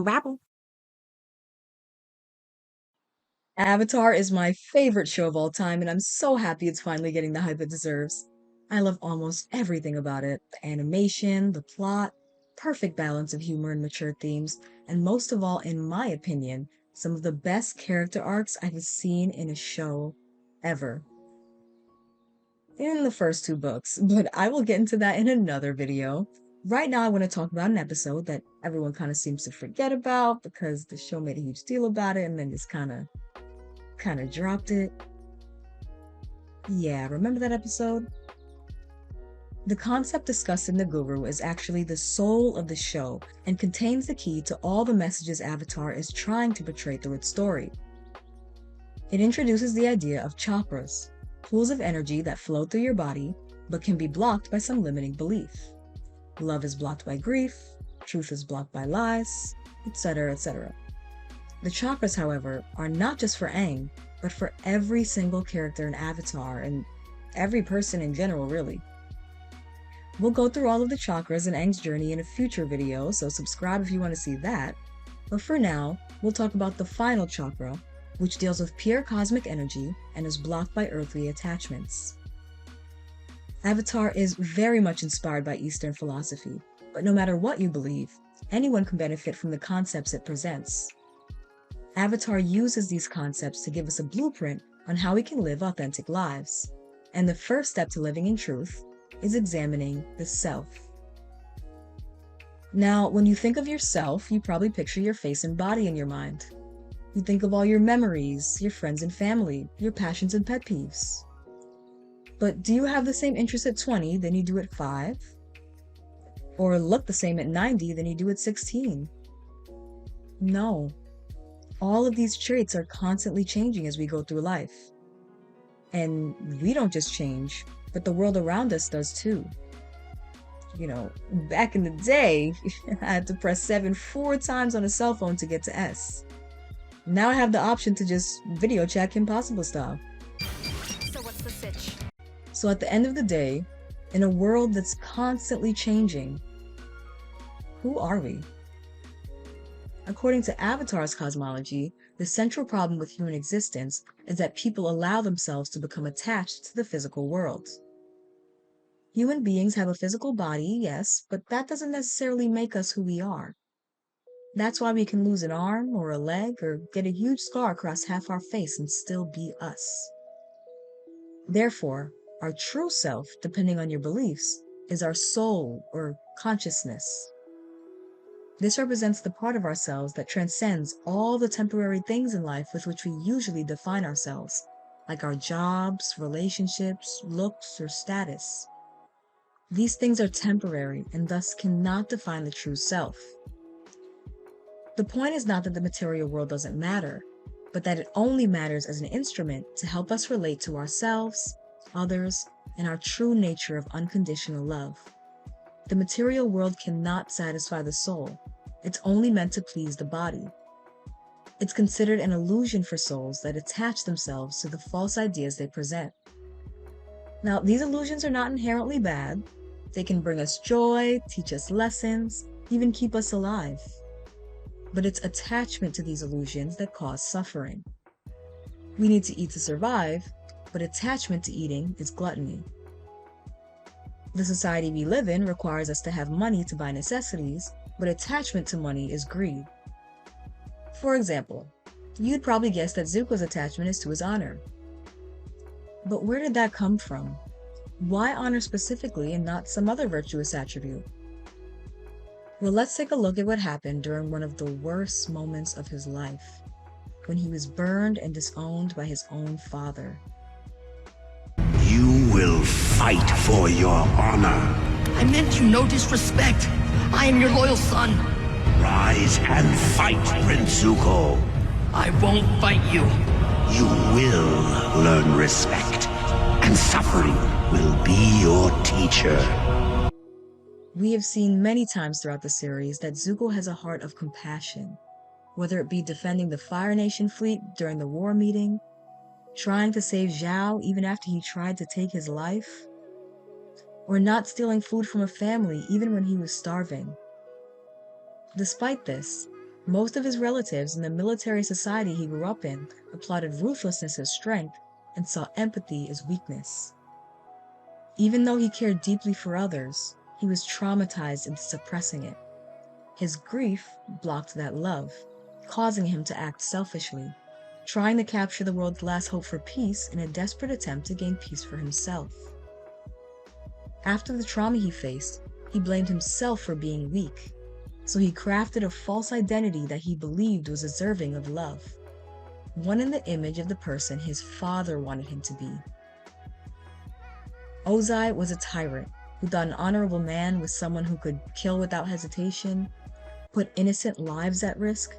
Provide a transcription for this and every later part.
Rabble. Avatar is my favorite show of all time, and I'm so happy it's finally getting the hype it deserves. I love almost everything about it: the animation, the plot, perfect balance of humor and mature themes, and most of all, in my opinion, some of the best character arcs I've seen in a show ever. In the first two books, but I will get into that in another video. Right now, I want to talk about an episode that everyone kind of seems to forget about because the show made a huge deal about it and then just kind of dropped it. Yeah, remember that episode? The concept discussed in The Guru is actually the soul of the show and contains the key to all the messages Avatar is trying to portray through its story. It introduces the idea of chakras, pools of energy that flow through your body but can be blocked by some limiting belief. Love is blocked by grief, truth is blocked by lies, etc., etc. The chakras, however, are not just for Aang, but for every single character in Avatar and every person in general, really. We'll go through all of the chakras in Aang's journey in a future video, so subscribe if you want to see that. But for now, we'll talk about the final chakra, which deals with pure cosmic energy and is blocked by earthly attachments. Avatar is very much inspired by Eastern philosophy, but no matter what you believe, anyone can benefit from the concepts it presents. Avatar uses these concepts to give us a blueprint on how we can live authentic lives. And the first step to living in truth is examining the self. Now, when you think of yourself, you probably picture your face and body in your mind. You think of all your memories, your friends and family, your passions and pet peeves. But do you have the same interests at 20 than you do at 5? Or look the same at 90 than you do at 16? No. All of these traits are constantly changing as we go through life. And we don't just change, but the world around us does too. Back in the day, I had to press 7 4 times on a cell phone to get to S. Now I have the option to just video chat Kim Possible style. So what's the sitch? So at the end of the day, in a world that's constantly changing, who are we? According to Avatar's cosmology, the central problem with human existence is that people allow themselves to become attached to the physical world. Human beings have a physical body, yes, but that doesn't necessarily make us who we are. That's why we can lose an arm or a leg or get a huge scar across half our face and still be us. Therefore, our true self, depending on your beliefs, is our soul or consciousness. This represents the part of ourselves that transcends all the temporary things in life with which we usually define ourselves, like our jobs, relationships, looks, or status. These things are temporary and thus cannot define the true self. The point is not that the material world doesn't matter, but that it only matters as an instrument to help us relate to ourselves, others, and our true nature of unconditional love. The material world cannot satisfy the soul. It's only meant to please the body. It's considered an illusion for souls that attach themselves to the false ideas they present. Now, these illusions are not inherently bad. They can bring us joy, teach us lessons, even keep us alive. But it's attachment to these illusions that cause suffering. We need to eat to survive, but attachment to eating is gluttony. The society we live in requires us to have money to buy necessities, but attachment to money is greed. For example, you'd probably guess that Zuko's attachment is to his honor. But where did that come from? Why honor specifically and not some other virtuous attribute? Well, let's take a look at what happened during one of the worst moments of his life, when he was burned and disowned by his own father. You will fight for your honor. I meant you no disrespect. I am your loyal son. Rise and fight, Prince Zuko. I won't fight you. You will learn respect, and suffering will be your teacher. We have seen many times throughout the series that Zuko has a heart of compassion, whether it be defending the Fire Nation fleet during the war meeting, trying to save Zhao even after he tried to take his life, or not stealing food from a family even when he was starving. Despite this, Most of his relatives in the military society he grew up in applauded ruthlessness as strength and saw empathy as weakness. Even though he cared deeply for others, he was traumatized into suppressing it. His grief blocked that love, causing him to act selfishly, trying to capture the world's last hope for peace in a desperate attempt to gain peace for himself. After the trauma he faced, he blamed himself for being weak, so he crafted a false identity that he believed was deserving of love, one in the image of the person his father wanted him to be. Ozai was a tyrant who thought an honorable man was someone who could kill without hesitation, put innocent lives at risk,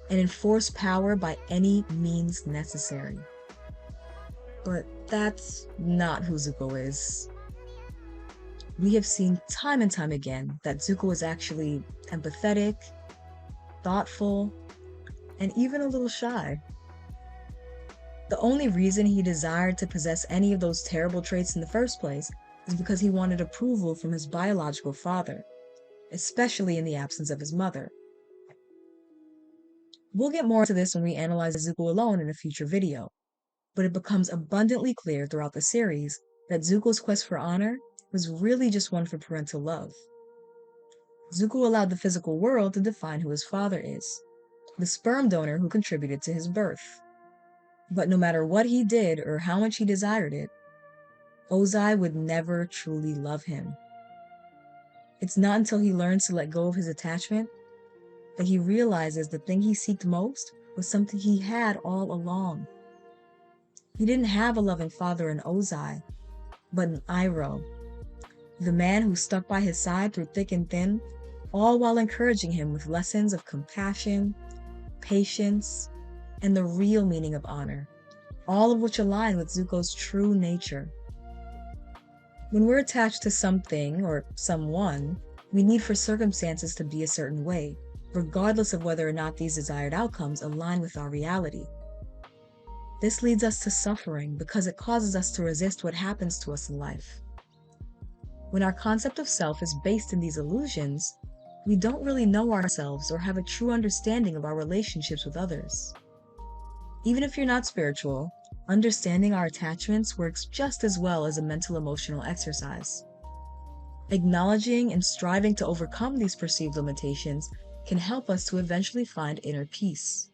and enforce power by any means necessary. But that's not who Zuko is. We have seen time and time again that Zuko is actually empathetic, thoughtful, and even a little shy. The only reason he desired to possess any of those terrible traits in the first place is because he wanted approval from his biological father, especially in the absence of his mother. We'll get more into this when we analyze Zuko alone in a future video, but it becomes abundantly clear throughout the series that Zuko's quest for honor was really just one for parental love. Zuko allowed the physical world to define who his father is, the sperm donor who contributed to his birth. But no matter what he did or how much he desired it, Ozai would never truly love him. It's not until he learns to let go of his attachment that he realizes the thing he seeked most was something he had all along. He didn't have a loving father in Ozai, but in Iroh, the man who stuck by his side through thick and thin, all while encouraging him with lessons of compassion, patience, and the real meaning of honor, all of which align with Zuko's true nature. When we're attached to something or someone, we need for circumstances to be a certain way, regardless of whether or not these desired outcomes align with our reality. This leads us to suffering because it causes us to resist what happens to us in life. When our concept of self is based in these illusions, we don't really know ourselves or have a true understanding of our relationships with others. Even if you're not spiritual, understanding our attachments works just as well as a mental-emotional exercise. Acknowledging and striving to overcome these perceived limitations can help us to eventually find inner peace.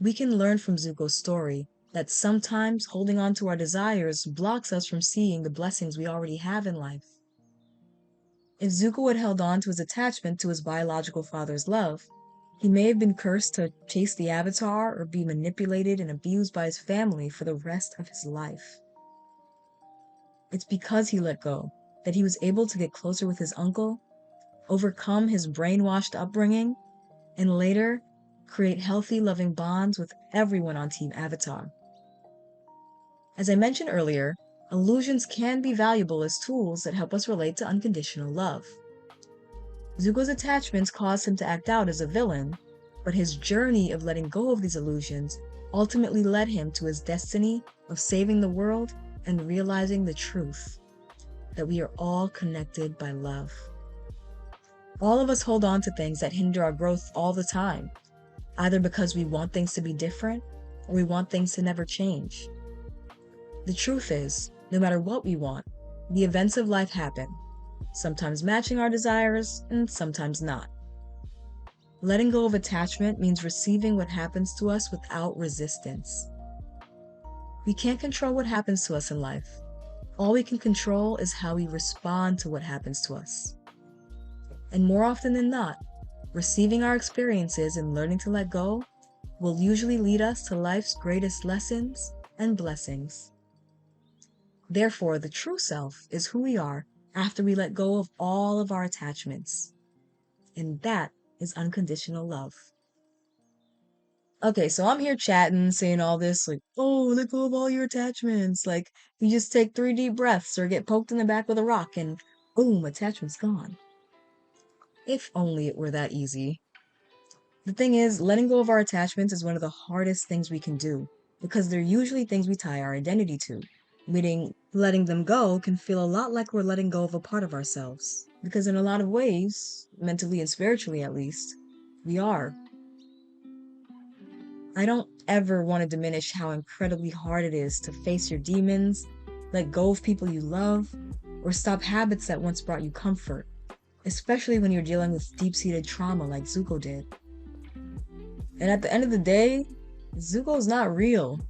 We can learn from Zuko's story that sometimes holding on to our desires blocks us from seeing the blessings we already have in life. If Zuko had held on to his attachment to his biological father's love, he may have been cursed to chase the Avatar or be manipulated and abused by his family for the rest of his life. It's because he let go that he was able to get closer with his uncle, overcome his brainwashed upbringing, and later create healthy, loving bonds with everyone on Team Avatar. As I mentioned earlier, illusions can be valuable as tools that help us relate to unconditional love. Zuko's attachments caused him to act out as a villain, but his journey of letting go of these illusions ultimately led him to his destiny of saving the world and realizing the truth, that we are all connected by love. All of us hold on to things that hinder our growth all the time, either because we want things to be different or we want things to never change. The truth is, no matter what we want, the events of life happen, sometimes matching our desires and sometimes not. Letting go of attachment means receiving what happens to us without resistance. We can't control what happens to us in life. All we can control is how we respond to what happens to us. And more often than not, receiving our experiences and learning to let go will usually lead us to life's greatest lessons and blessings. Therefore, the true self is who we are after we let go of all of our attachments. And that is unconditional love. Okay, so I'm here chatting, saying all this, like, oh, let go of all your attachments. Like, you just take 3 deep breaths or get poked in the back with a rock and boom, attachment's gone. If only it were that easy. The thing is, letting go of our attachments is one of the hardest things we can do because they're usually things we tie our identity to. Meaning, letting them go can feel a lot like we're letting go of a part of ourselves. Because in a lot of ways, mentally and spiritually at least, We are. I don't ever want to diminish how incredibly hard it is to face your demons, let go of people you love, or stop habits that once brought you comfort, especially when you're dealing with deep-seated trauma like Zuko did. And at the end of the day, Zuko's not real,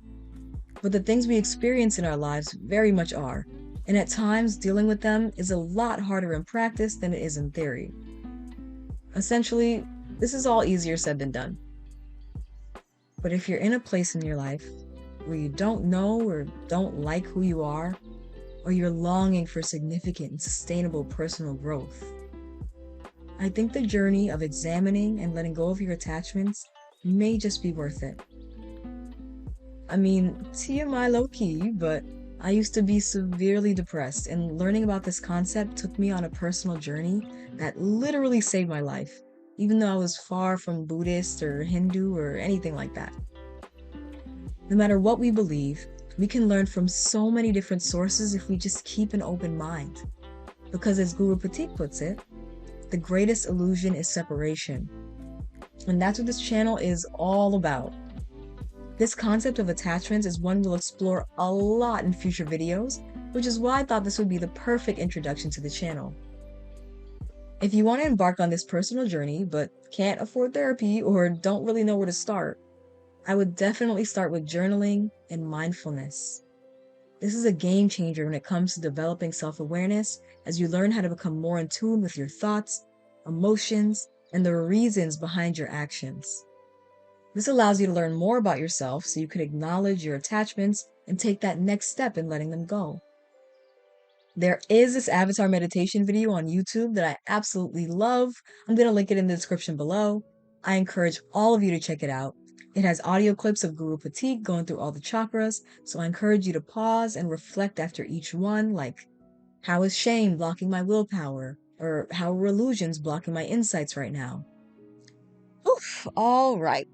but the things we experience in our lives very much are. And at times, dealing with them is a lot harder in practice than it is in theory. Essentially, this is all easier said than done. But if you're in a place in your life where you don't know or don't like who you are, or you're longing for significant and sustainable personal growth, I think the journey of examining and letting go of your attachments may just be worth it. I mean, TMI low-key, but I used to be severely depressed, and learning about this concept took me on a personal journey that literally saved my life, even though I was far from Buddhist or Hindu or anything like that. No matter what we believe, we can learn from so many different sources if we just keep an open mind. Because as Guru Patik puts it, the greatest illusion is separation. And that's what this channel is all about. This concept of attachments is one we'll explore a lot in future videos, which is why I thought this would be the perfect introduction to the channel. If you want to embark on this personal journey but can't afford therapy or don't really know where to start, I would definitely start with journaling and mindfulness. This is a game changer when it comes to developing self-awareness as you learn how to become more in tune with your thoughts, emotions, and the reasons behind your actions. This allows you to learn more about yourself so you can acknowledge your attachments and take that next step in letting them go. There is this Avatar meditation video on YouTube that I absolutely love. I'm going to link it in the description below. I encourage all of you to check it out. It has audio clips of Guru Patik going through all the chakras, so I encourage you to pause and reflect after each one, like, how is shame blocking my willpower? Or how are illusions blocking my insights right now? Oof, all right.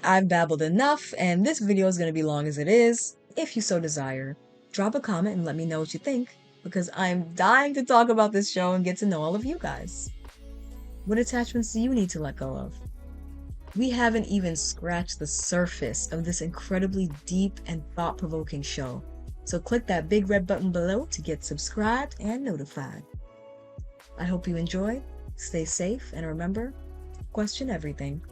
I've babbled enough, and this video is going to be long as it is. If you so desire, drop a comment and let me know what you think, because I'm dying to talk about this show and get to know all of you guys. What attachments do you need to let go of? We haven't even scratched the surface of this incredibly deep and thought-provoking show, so click that big red button below to get subscribed and notified. I hope you enjoy, stay safe, and remember, question everything.